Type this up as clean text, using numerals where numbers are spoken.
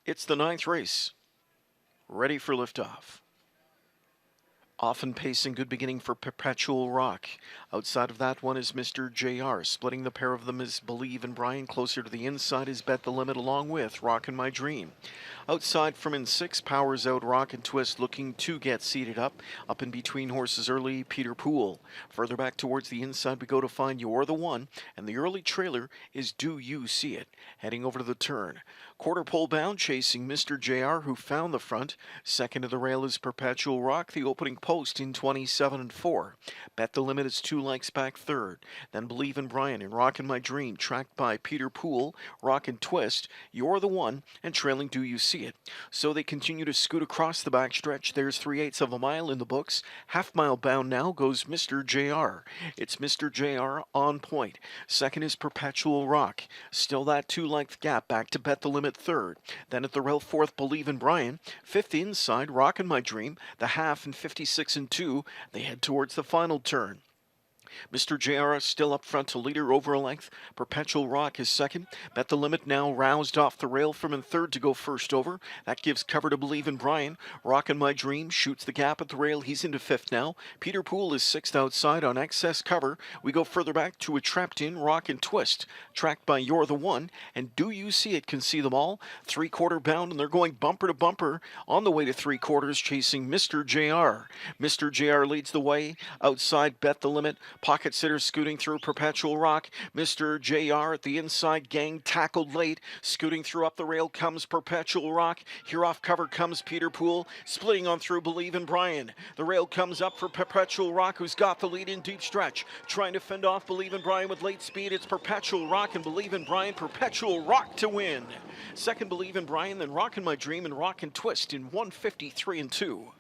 It's the ninth race. Ready for liftoff. Often pacing, good beginning for Perpetual Rock. Outside of that one is Mr. JR. Splitting the pair of them is Believe in Brian. Closer to the inside is Bet the Limit along with Rockin' My Dream. Outside from in 6, Powers Out, Rock and Twist looking to get seated up. Up in between horses early, Peter Poole. Further back towards the inside we go to find You're the One. And the early trailer is Do You See It? Heading over to the turn. Quarter pole bound, chasing Mr. JR, who found the front. Second to the rail is Perpetual Rock, the opening post in 27-4. Bet the Limit is 2 lengths back third. Then Believe in Brian and Rockin' My Dream, tracked by Peter Poole, Rock and Twist, You're the One, and trailing Do You See It? So they continue to scoot across the backstretch. There's 3/8 of a mile in the books. Half mile bound now goes Mr. JR. It's Mr. JR on point. Second is Perpetual Rock. Still that 2-length gap back to Bet the Limit third. Then at the rail fourth, Believe in Brian. Fifth inside, Rockin' My Dream. The half and 56-2. They head towards the final turn. Mr. JR still up front to leader over a length. Perpetual Rock is second. Bet the Limit now roused off the rail from in third to go first over. That gives cover to Believe in Brian. Rockin' My Dream shoots the gap at the rail. He's into fifth now. Peter Poole is sixth outside on excess cover. We go further back to a trapped in Rock and Twist, tracked by You're the One. And Do You See It can see them all. 3/4 bound, and they're going bumper to bumper on the way to 3/4, chasing Mr. JR. Mr. JR leads the way. Outside, Bet the Limit. Pocket sitter scooting through Perpetual Rock. Mr. JR at the inside, gang tackled late. Scooting through up the rail comes Perpetual Rock. Here off cover comes Peter Poole. Splitting on through Believe in Brian. The rail comes up for Perpetual Rock, who's got the lead in deep stretch. Trying to fend off Believe in Brian with late speed. It's Perpetual Rock and Believe in Brian. Perpetual Rock to win. Second, Believe in Brian, then Rockin' My Dream and Rock and Twist in 153-2.